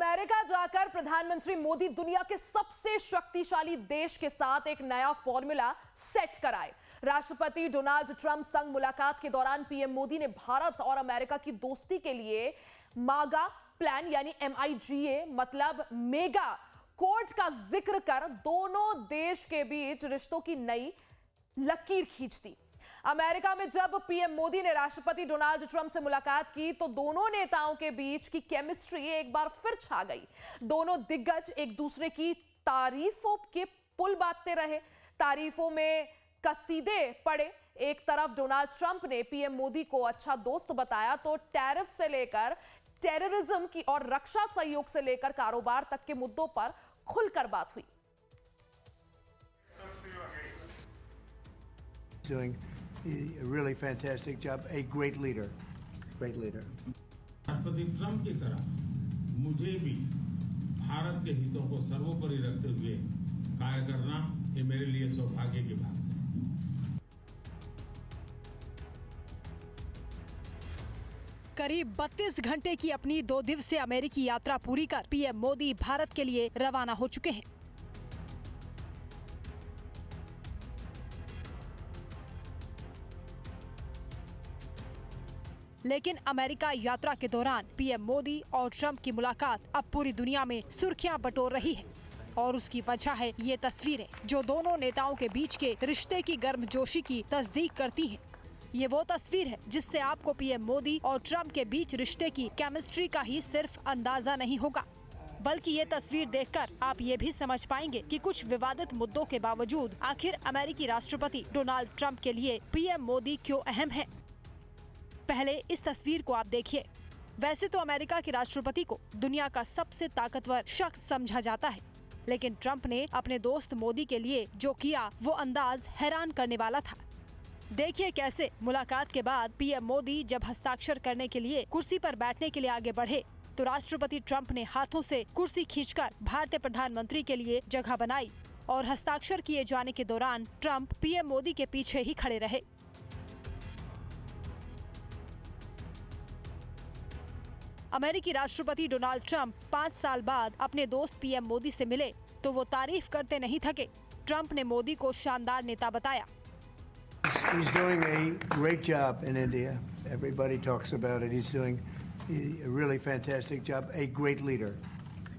America जाकर प्रधानमंत्री मोदी दुनिया के सबसे शक्तिशाली देश के साथ एक नया फॉर्मूला सेट कराए। राष्ट्रपति डोनाल्ड ट्रंप संग मुलाकात के दौरान पीएम मोदी ने भारत और अमेरिका की दोस्ती के लिए मागा प्लान यानी MIGA मतलब मेगा कोड का जिक्र कर दोनों देश के बीच रिश्तों की नई लकीर खींच दी। अमेरिका में जब पीएम मोदी ने राष्ट्रपति डोनाल्ड ट्रंप से मुलाकात की तो दोनों नेताओं के बीच की केमिस्ट्री एक बार फिर छा गई। दोनों दिग्गज एक दूसरे की तारीफों के पुल बांटते रहे, तारीफों में कसीदे पड़े। एक तरफ डोनाल्ड ट्रंप ने पीएम मोदी को अच्छा दोस्त बताया तो टैरिफ से लेकर टेररिज्म की और रक्षा सहयोग से लेकर कारोबार तक के मुद्दों पर खुलकर बात हुई। Doing a really fantastic job, a great leader, great leader. राष्ट्रपति ट्रंप की तरह मुझे भी भारत के हितों को सर्वोपरि रखते हुए कार्य करना ये मेरे लिए सौभाग्य की बात है। करीब 32 घंटे की अपनी 2 दिवसीय अमेरिकी यात्रा पूरी कर पीएम मोदी भारत के लिए रवाना हो चुके हैं। लेकिन अमेरिका यात्रा के दौरान पीएम मोदी और ट्रंप की मुलाकात अब पूरी दुनिया में सुर्खियां बटोर रही है और उसकी वजह है ये तस्वीरें जो दोनों नेताओं के बीच के रिश्ते की गर्मजोशी की तस्दीक करती हैं। ये वो तस्वीर है जिससे आपको पीएम मोदी और ट्रंप के बीच रिश्ते की केमिस्ट्री का ही सिर्फ अंदाजा नहीं होगा, बल्कि ये तस्वीर देखकर आप ये भी समझ पाएंगे कि कुछ विवादित मुद्दों के बावजूद आखिर अमेरिकी राष्ट्रपति डोनाल्ड ट्रंप के लिए पीएम मोदी क्यों अहम है। पहले इस तस्वीर को आप देखिए। वैसे तो अमेरिका के राष्ट्रपति को दुनिया का सबसे ताकतवर शख्स समझा जाता है, लेकिन ट्रंप ने अपने दोस्त मोदी के लिए जो किया वो अंदाज हैरान करने वाला था। देखिए कैसे मुलाकात के बाद पीएम मोदी जब हस्ताक्षर करने के लिए कुर्सी पर बैठने के लिए आगे बढ़े तो राष्ट्रपति ट्रंप ने हाथों से कुर्सी खींचकर भारतीय प्रधानमंत्री के लिए जगह बनाई और हस्ताक्षर किए जाने के दौरान ट्रंप पीएम मोदी के पीछे ही खड़े रहे। अमेरिकी राष्ट्रपति डोनाल्ड ट्रंप 5 साल बाद अपने दोस्त पीएम मोदी से मिले तो वो तारीफ करते नहीं थके। ट्रंप ने मोदी को शानदार नेता बताया। He's doing a great job in India. Everybody talks about it. He's doing a really fantastic job, a great leader,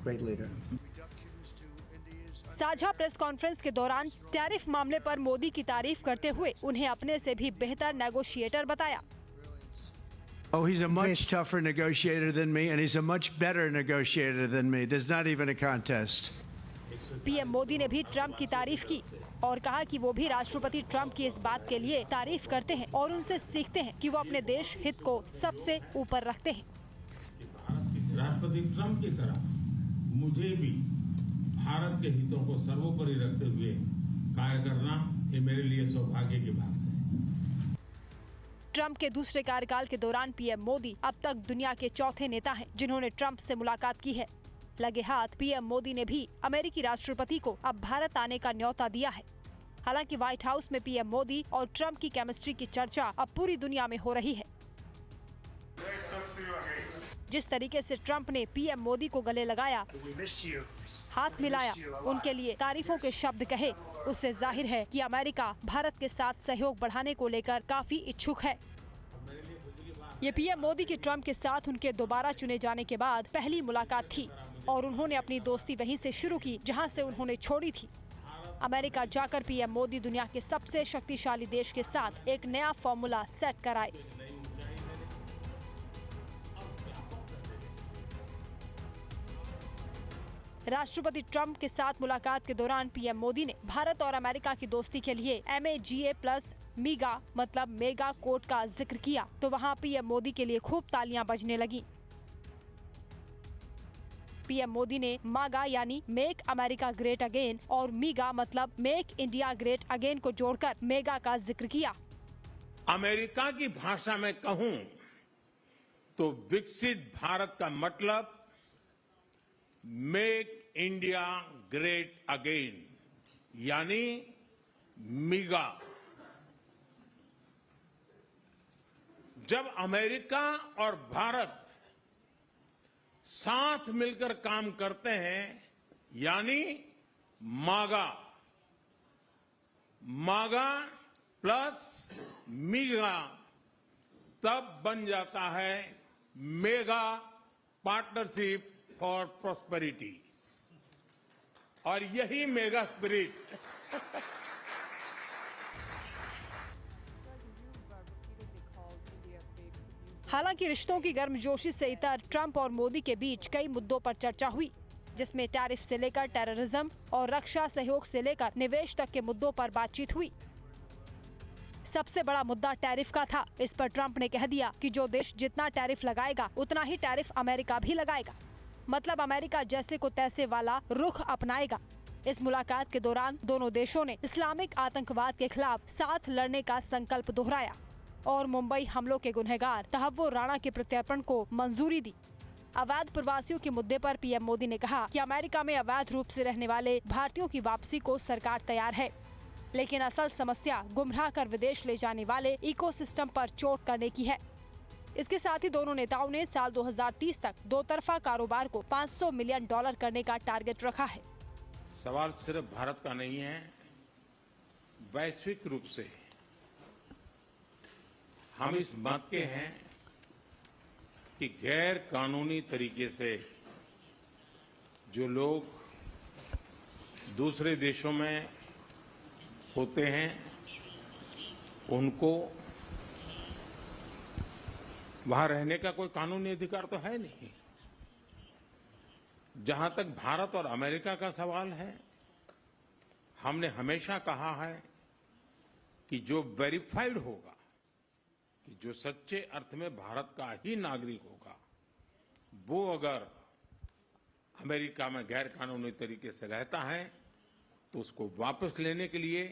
great leader. साझा प्रेस कॉन्फ्रेंस के दौरान टैरिफ मामले पर मोदी की तारीफ करते हुए उन्हें अपने से भी बेहतर नेगोशिएटर बताया। Oh, he's a much tougher negotiator than me, and he's a much better negotiator than me. There's not even a contest. PM Modi ने भी ट्रंप की तारीफ की और कहा कि वो भी राष्ट्रपति ट्रंप की इस बात के लिए तारीफ करते हैं और उनसे सीखते हैं कि वो अपने देश हित को सबसे ऊपर रखते हैं। राष्ट्रपति ट्रंप की तरह मुझे भी भारत के हितों को सर्वोपरि रखते हुए कार्य करना ये मेरे लिए सौभाग्य की बात है। ट्रंप के दूसरे कार्यकाल के दौरान पीएम मोदी अब तक दुनिया के चौथे नेता हैं जिन्होंने ट्रंप से मुलाकात की है। लगे हाथ पीएम मोदी ने भी अमेरिकी राष्ट्रपति को अब भारत आने का न्योता दिया है। हालांकि व्हाइट हाउस में पीएम मोदी और ट्रंप की केमिस्ट्री की चर्चा अब पूरी दुनिया में हो रही है। जिस तरीके से ट्रंप ने पीएम मोदी को गले लगाया, हाथ मिलाया, उनके लिए तारीफों के शब्द कहे, उससे जाहिर है कि अमेरिका भारत के साथ सहयोग बढ़ाने को लेकर काफी इच्छुक है। ये पीएम मोदी की ट्रंप के साथ उनके दोबारा चुने जाने के बाद पहली मुलाकात थी और उन्होंने अपनी दोस्ती वहीं से शुरू की जहां से उन्होंने छोड़ी थी। अमेरिका जाकर पीएम मोदी दुनिया के सबसे शक्तिशाली देश के साथ एक नया फॉर्मूला सेट कराए। राष्ट्रपति ट्रंप के साथ मुलाकात के दौरान पीएम मोदी ने भारत और अमेरिका की दोस्ती के लिए MIGA प्लस मीगा मतलब मेगा कोड का जिक्र किया तो वहां पीएम मोदी के लिए खूब तालियां बजने लगी। पीएम मोदी ने मागा यानी मेक अमेरिका ग्रेट अगेन और मीगा मतलब मेक इंडिया ग्रेट अगेन को जोड़कर मेगा का जिक्र किया। अमेरिका की भाषा में कहूं तो विकसित भारत का मतलब मेक इंडिया ग्रेट अगेन यानी मीगा। जब अमेरिका और भारत साथ मिलकर काम करते हैं, यानी मागा प्लस मीगा, तब बन जाता है मेगा पार्टनरशिप फॉर प्रॉस्पेरिटी। और यही मेगा स्पिरिट हालांकि रिश्तों की गर्मजोशी से इतर ट्रंप और मोदी के बीच कई मुद्दों पर चर्चा हुई, जिसमें टैरिफ से लेकर टेररिज्म और रक्षा सहयोग से लेकर निवेश तक के मुद्दों पर बातचीत हुई। सबसे बड़ा मुद्दा टैरिफ का था। इस पर ट्रंप ने कह दिया कि जो देश जितना टैरिफ लगाएगा उतना ही टैरिफ अमेरिका भी लगाएगा, मतलब अमेरिका जैसे को तैसे वाला रुख अपनाएगा। इस मुलाकात के दौरान दोनों देशों ने इस्लामिक आतंकवाद के खिलाफ साथ लड़ने का संकल्प दोहराया और मुंबई हमलों के गुनहगार तहव्वुर राणा के प्रत्यर्पण को मंजूरी दी। अवैध प्रवासियों के मुद्दे पर पीएम मोदी ने कहा कि अमेरिका में अवैध रूप से रहने वाले भारतीयों की वापसी को सरकार तैयार है, लेकिन असल समस्या गुमराह कर विदेश ले जाने वाले इकोसिस्टम पर चोट करने की है। इसके साथ ही दोनों नेताओं ने साल 2030 तक दो तरफा कारोबार को $500 मिलियन करने का टारगेट रखा है। सवाल सिर्फ भारत का नहीं है, वैश्विक रूप से हम इस बात के हैं कि गैर कानूनी तरीके से जो लोग दूसरे देशों में होते हैं उनको वहां रहने का कोई कानूनी अधिकार तो है नहीं। जहां तक भारत और अमेरिका का सवाल है, हमने हमेशा कहा है कि जो वेरीफाइड होगा, कि जो सच्चे अर्थ में भारत का ही नागरिक होगा, वो अगर अमेरिका में गैर कानूनी तरीके से रहता है तो उसको वापस लेने के लिए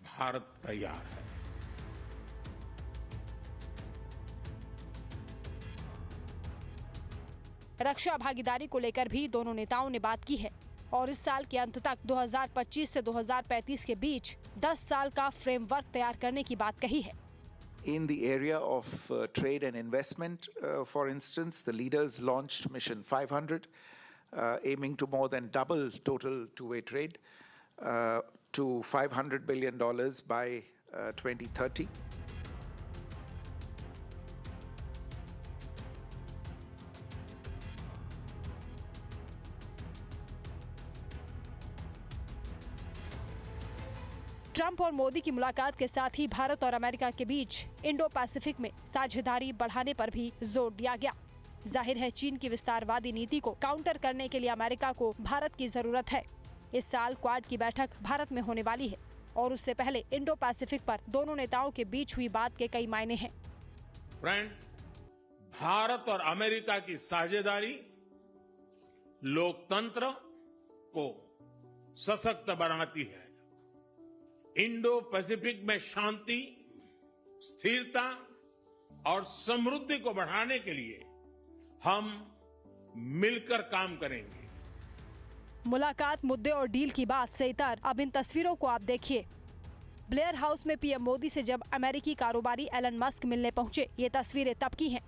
भारत तैयार है। रक्षा भागीदारी को लेकर भी दोनों नेताओं ने बात की है और इस साल के अंत तक 2025 से 2035 के बीच 10 साल का फ्रेमवर्क तैयार करने की बात कही है। In the area of trade and investment, for instance, the leaders launched Mission 500, aiming to more than double total two-way trade to $500 billion by 2030. Trump और मोदी की मुलाकात के साथ ही भारत और अमेरिका के बीच इंडो पैसिफिक में साझेदारी बढ़ाने पर भी जोर दिया गया। जाहिर है चीन की विस्तारवादी नीति को काउंटर करने के लिए अमेरिका को भारत की जरूरत है। इस साल क्वाड की बैठक भारत में होने वाली है और उससे पहले इंडो पैसिफिक पर दोनों नेताओं के बीच हुई बात के कई मायने हैं। फ्रेंड्स, भारत और अमेरिका की साझेदारी लोकतंत्र को सशक्त बनाती है। इंडो पैसिफिक में शांति, स्थिरता और समृद्धि को बढ़ाने के लिए हम मिलकर काम करेंगे। मुलाकात, मुद्दे और डील की बात से इतर अब इन तस्वीरों को आप देखिए। ब्लेयर हाउस में पीएम मोदी से जब अमेरिकी कारोबारी एलन मस्क मिलने पहुंचे, ये तस्वीरें तब की हैं।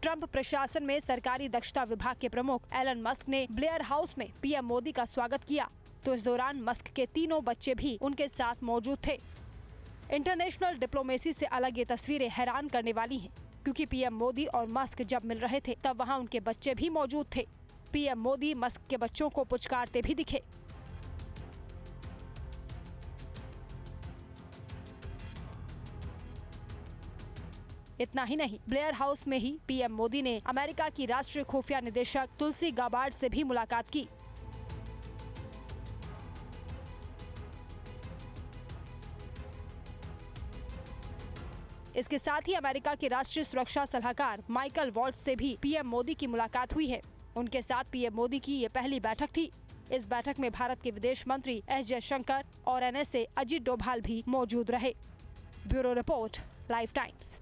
ट्रंप प्रशासन में सरकारी दक्षता विभाग के प्रमुख एलन मस्क ने ब्लेयर हाउस में पीएम मोदी का स्वागत किया, तो इस दौरान मस्क के तीनों बच्चे भी उनके साथ मौजूद थे। इंटरनेशनल डिप्लोमेसी से अलग ये तस्वीरें हैरान करने वाली हैं, क्योंकि पीएम मोदी और मस्क जब मिल रहे थे तब वहां उनके बच्चे भी मौजूद थे। पीएम मोदी मस्क के बच्चों को पुचकारते भी दिखे। इतना ही नहीं, ब्लेयर हाउस में ही पीएम मोदी ने अमेरिका की राष्ट्रीय खुफिया निदेशक तुलसी गाबार्ड से भी मुलाकात की। इसके साथ ही अमेरिका के राष्ट्रीय सुरक्षा सलाहकार माइकल वॉल्ट्ज से भी पीएम मोदी की मुलाकात हुई है। उनके साथ पीएम मोदी की ये पहली बैठक थी। इस बैठक में भारत के विदेश मंत्री एस जयशंकर और एनएसए अजीत डोभाल भी मौजूद रहे। Bureau report, Life times.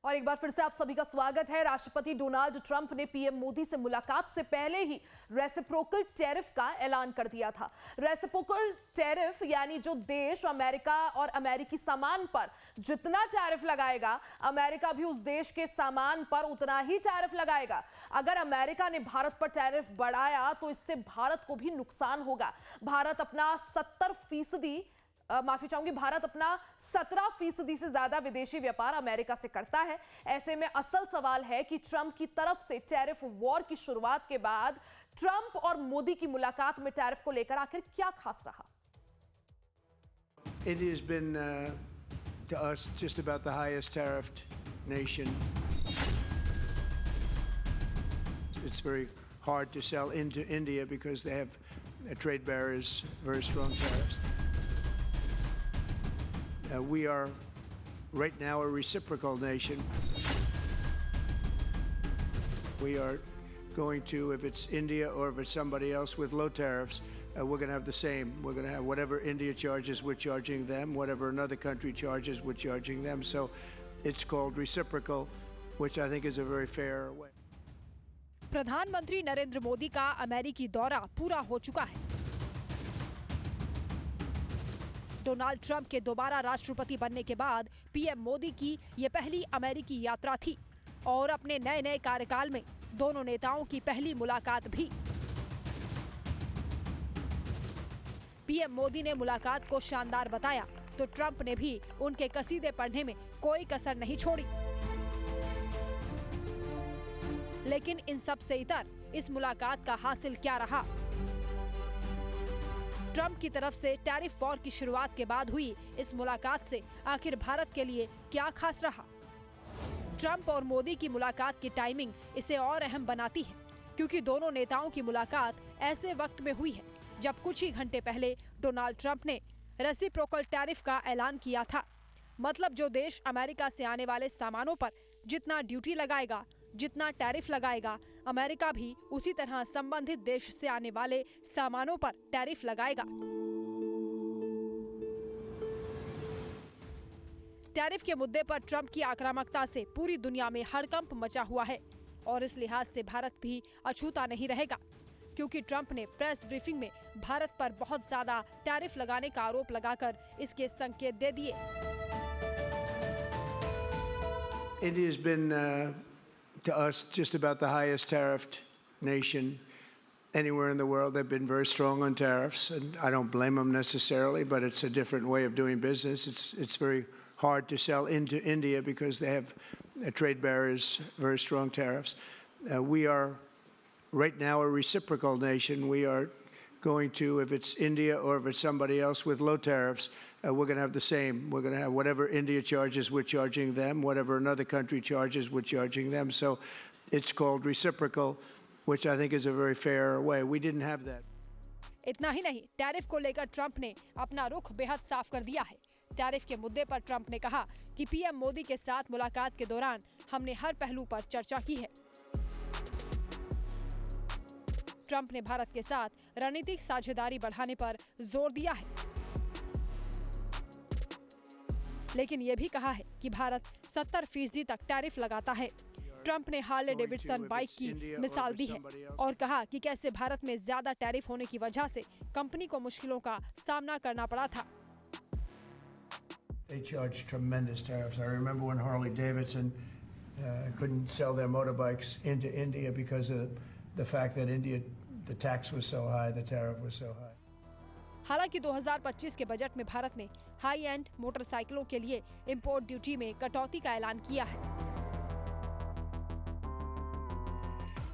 और एक बार फिर से आप सभी का स्वागत है। राष्ट्रपति डोनाल्ड ट्रंप ने पीएम मोदी से मुलाकात से पहले ही रेसिप्रोकल टैरिफ का ऐलान कर दिया था। रेसिप्रोकल टैरिफ यानी जो देश अमेरिका और अमेरिकी सामान पर जितना टैरिफ लगाएगा, अमेरिका भी उस देश के सामान पर उतना ही टैरिफ लगाएगा। अगर अमेरिका ने भारत पर टैरिफ बढ़ाया तो इससे भारत को भी नुकसान होगा। भारत अपना 17% से ज्यादा विदेशी व्यापार अमेरिका से करता है। ऐसे में असल सवाल है कि ट्रंप की तरफ से टैरिफ वॉर की शुरुआत के बाद ट्रंप और मोदी की मुलाकात में टैरिफ को लेकर आखिर क्या खास रहा? India has been, to us, just about the highest tariffed nation. It's very hard to sell into India because they have trade barriers, very strong tariffs. We are right now a reciprocal nation. We are going to, if it's India or if it's somebody else with low tariffs, we're going to have the same. We're going to have whatever India charges, we're charging them. Whatever another country charges, we're charging them. So it's called reciprocal, which I think is a very fair way. प्रधानमंत्री नरेंद्र मोदी का अमेरिकी दौरा पूरा हो चुका है। Donald Trump के दोबारा राष्ट्रपति बनने के बाद पीएम मोदी की ये पहली अमेरिकी यात्रा थी और अपने नए कार्यकाल में दोनों नेताओं की पहली मुलाकात भी। पीएम मोदी ने मुलाकात को शानदार बताया तो ट्रंप ने भी उनके कसीदे पढ़ने में कोई कसर नहीं छोड़ी। लेकिन इन सब से इतर इस मुलाकात का हासिल क्या रहा? ट्रंप की तरफ से टैरिफ वॉर की शुरुआत के बाद हुई इस मुलाकात से आखिर भारत के लिए क्या खास रहा? ट्रंप और मोदी की मुलाकात की टाइमिंग इसे और अहम बनाती है, क्योंकि दोनों नेताओं की मुलाकात ऐसे वक्त में हुई है जब कुछ ही घंटे पहले डोनाल्ड ट्रंप ने रेसिप्रोकल टैरिफ का ऐलान किया था। मतलब जो देश अमेरिका से आने वाले सामानों पर जितना ड्यूटी लगाएगा, जितना टैरिफ लगाएगा, अमेरिका भी उसी तरह संबंधित देश से आने वाले सामानों पर टैरिफ लगाएगा। टैरिफ के मुद्दे पर ट्रंप की आक्रामकता से पूरी दुनिया में हड़कंप मचा हुआ है और इस लिहाज से भारत भी अछूता नहीं रहेगा, क्योंकि ट्रंप ने प्रेस ब्रीफिंग में भारत पर बहुत ज्यादा टैरिफ लगाने का आरोप लगाकर इसके संकेत दे दिए। India has been, to us, just about the highest tariffed nation anywhere in the world. They've been very strong on tariffs, and I don't blame them necessarily, but it's a different way of doing business. It's very hard to sell into India because they have trade barriers, very strong tariffs. We are right now a reciprocal nation. We are going to, if it's India or if it's somebody else with low tariffs, we're going to have the same. We're going to have whatever India charges, we're charging them. Whatever another country charges, we're charging them. So it's called reciprocal, which I think is a very fair way. We didn't have that. इतना ही नहीं, tariff को लेकर Trump ने अपना रुख बेहद साफ कर दिया है। टैरिफ के मुद्दे पर ट्रंप ने कहा कि पीएम मोदी के साथ मुलाकात के दौरान हमने हर पहलू पर चर्चा की है। ट्रंप ने भारत के साथ रणनीतिक साझेदारी बढ़ाने पर जोर दिया है, लेकिन ये भी कहा है कि भारत 70% तक टैरिफ लगाता है। ट्रंप ने हार्ले डेविडसन बाइक की मिसाल दी है और कहा कि कैसे भारत में ज्यादा टैरिफ होने की वजह से कंपनी को मुश्किलों का सामना करना पड़ा था। They charged tremendous tariffs. I remember when Harley Davidson couldn't sell their motorbikes into India because of the fact that India, the tax was so high, the tariff was so high. हालांकि 2025 के budget में भारत ने high and मोटरसाइकिलों के लिए import duty में कटौती का ऐलान किया है।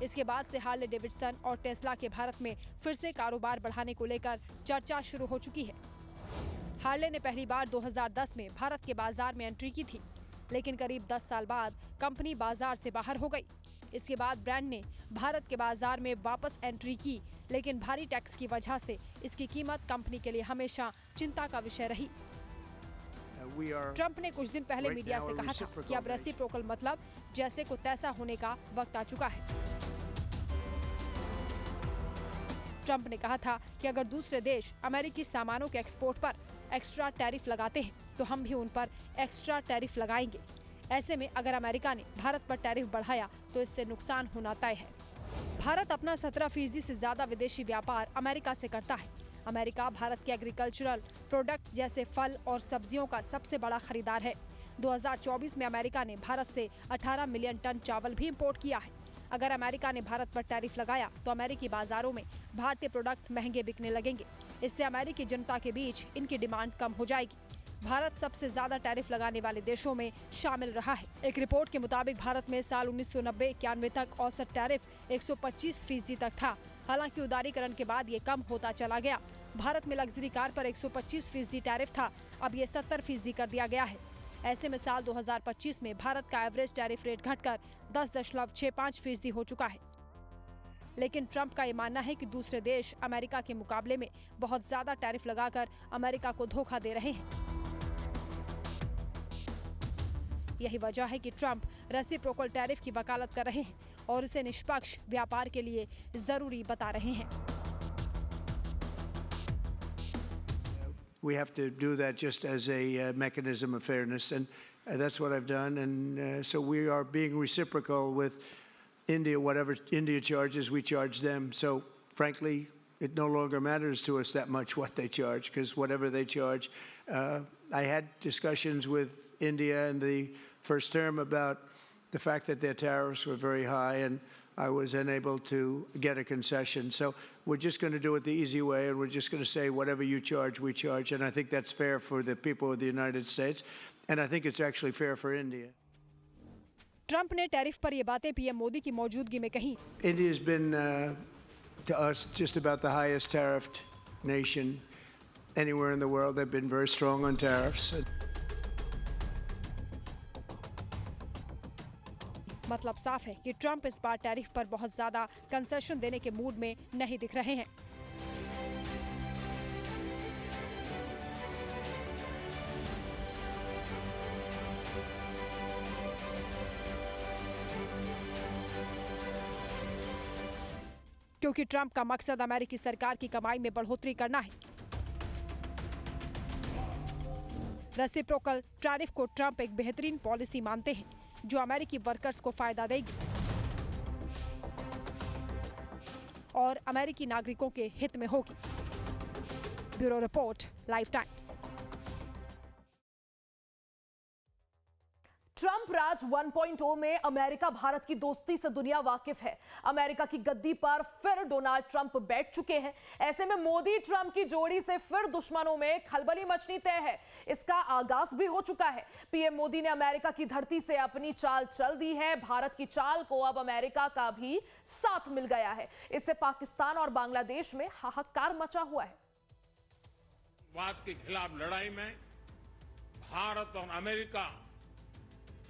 इसके बाद से हार्ले डेविडसन और टेस्ला के भारत में फिर से कारोबार बढ़ाने को लेकर चर्चा शुरू हो चुकी है। हार्ले ने पहली बार 2010 में भारत के बाजार में एंट्री की थी, लेकिन करीब 10 साल बाद कंपनी बाजार से बाहर हो गई। इसके बाद ब्रांड ने भारत के बाजार में वापस एंट्री की, लेकिन भारी टैक्स की वजह से इसकी कीमत कंपनी के लिए हमेशा चिंता का विषय रही। ट्रंप ने कुछ दिन पहले मीडिया से कहा था कि अब रेसिप्रोकल मतलब जैसे को तैसा होने का वक्त आ चुका है। ट्रंप ने कहा था कि अगर दूसरे देश अमेरिकी सामानों के एक्सपोर्ट पर एक्स्ट्रा टैरिफ लगाते हैं तो हम भी उन पर एक्स्ट्रा टैरिफ लगाएंगे। ऐसे में अगर अमेरिका ने भारत पर टैरिफ बढ़ाया तो इससे नुकसान होना तय है। भारत अपना 17% से ज्यादा विदेशी व्यापार अमेरिका से करता है। अमेरिका भारत के एग्रीकल्चरल प्रोडक्ट जैसे फल और सब्जियों का सबसे बड़ा खरीदार है। 2024 में अमेरिका ने भारत से 18 मिलियन टन चावल भी इंपोर्ट किया है। अगर अमेरिका ने भारत पर टैरिफ लगाया तो अमेरिकी बाजारों में भारतीय प्रोडक्ट महंगे बिकने लगेंगे। इससे अमेरिकी जनता के बीच इनकी डिमांड कम हो जाएगी। भारत सबसे ज्यादा टैरिफ लगाने वाले देशों में शामिल रहा है। एक रिपोर्ट के मुताबिक भारत में साल 1990-91 तक औसत टैरिफ 125% तक था। हालांकि उदारीकरण के बाद ये कम होता चला गया। भारत में लग्जरी कार पर 125% टैरिफ था, अब ये 70% कर दिया गया है। ऐसे में साल 2025 में भारत का एवरेज टैरिफ रेट घटकर 10.65% हो चुका है। लेकिन ट्रंप का ये मानना है कि दूसरे देश अमेरिका के मुकाबले में बहुत ज्यादा टैरिफ लगाकर अमेरिका को धोखा दे रहे हैं। यही वजह है कि ट्रंप रेसिप्रोकल टैरिफ की वकालत कर रहे हैं और इसे निष्पक्ष व्यापार के लिए जरूरी बता रहे हैं। We have to do that just as a mechanism of fairness, and that's what I've done. And so we are being reciprocal with India. Whatever India charges, we charge them. So frankly, it no longer matters to us that much what they charge, because whatever they charge, I had discussions with India in the first term about the fact that their tariffs were very high, and I was unable to get a concession. So we're just going to do it the easy way, and we're just going to say whatever you charge, we charge. And I think that's fair for the people of the United States, and I think it's actually fair for India. Trump ने tariff पर ये बातें PM Modi की मौजूदगी में कही। India has been to us just about the highest tariffed nation anywhere in the world. They've been very strong on tariffs. मतलब साफ है कि ट्रंप इस बार टैरिफ पर बहुत ज्यादा कंसेशन देने के मूड में नहीं दिख रहे हैं। क्योंकि ट्रंप का मकसद अमेरिकी सरकार की कमाई में बढ़ोतरी करना है। रेसिप्रोकल टैरिफ को ट्रंप एक बेहतरीन पॉलिसी मानते हैं जो अमेरिकी वर्कर्स को फायदा देगी और अमेरिकी नागरिकों के हित में होगी। Bureau report, Life Times. Trump राज 1.0 में अमेरिका भारत की दोस्ती से दुनिया वाकिफ है। अमेरिका की गद्दी पर फिर डोनाल्ड ट्रंप बैठ चुके हैं। ऐसे में मोदी ट्रंप की जोड़ी से फिर दुश्मनों में खलबली मचनी तय है। इसका आगाज भी हो चुका है। पीएम मोदी ने अमेरिका की धरती से अपनी चाल चल दी है। भारत की चाल को अब अमेरिका का भी साथ मिल गया है। इससे पाकिस्तान और बांग्लादेश में हाहाकार मचा हुआ है। वाद के खिलाफ लड़ाई में भारत और अमेरिका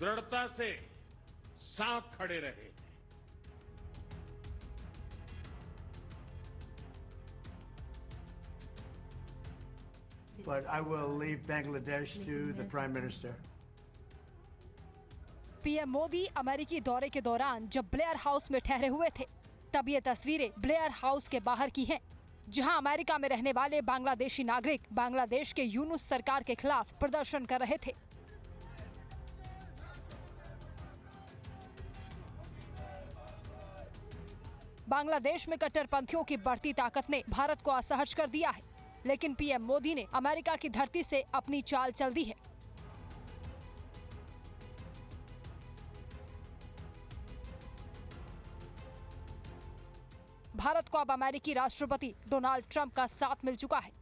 दृढ़ता से साथ खड़े रहे। But I will leave Bangladesh to the Prime Minister. PM Modi अमेरिकी दौरे के दौरान जब ब्लेयर हाउस में ठहरे हुए थे, तब ये तस्वीरें ब्लेयर हाउस के बाहर की हैं, जहां अमेरिका में रहने वाले बांग्लादेशी नागरिक बांग्लादेश के यूनुस सरकार के खिलाफ प्रदर्शन कर रहे थे। बांग्लादेश में कट्टरपंथियों की बढ़ती ताकत ने भारत को असहज कर दिया है, लेकिन पीएम मोदी ने अमेरिका की धरती से अपनी चाल चल दी है। भारत को अब अमेरिकी राष्ट्रपति डोनाल्ड ट्रंप का साथ मिल चुका है।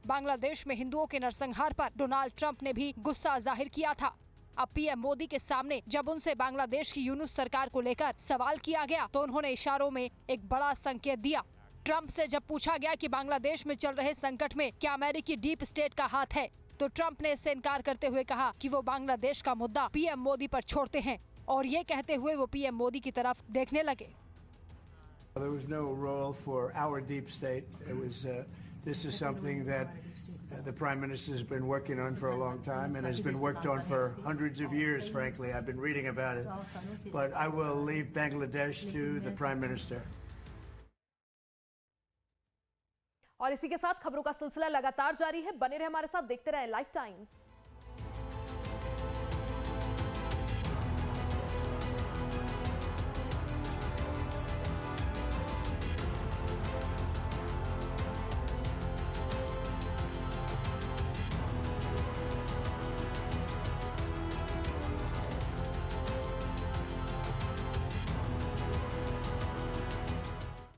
बांग्लादेश में हिंदुओं के नरसंहार पर डोनाल्ड ट्रंप ने भी गुस्सा जाहिर किया था। अब पीएम मोदी के सामने जब उनसे बांग्लादेश की यूनुस सरकार को लेकर सवाल किया गया तो उन्होंने इशारों में एक बड़ा संकेत दिया। ट्रंप से जब पूछा गया कि बांग्लादेश में चल रहे संकट में क्या अमेरिकी डीप स्टेट का हाथ है, तो ट्रंप ने इससे इनकार करते हुए कहा कि वो बांग्लादेश का मुद्दा पीएम मोदी पर छोड़ते हैं, और ये कहते हुए वो पीएम मोदी की तरफ देखने लगे। There was no role for our deep state. It was this is something that the Prime Minister has been working on for a long time and has been worked on for hundreds of years, frankly. I've been reading about it. But I will leave Bangladesh to the Prime Minister. और इसी के साथ खबरों का सिलसिला लगातार जारी है। बने रहे हमारे साथ, देखते रहे लाइफ टाइम्स।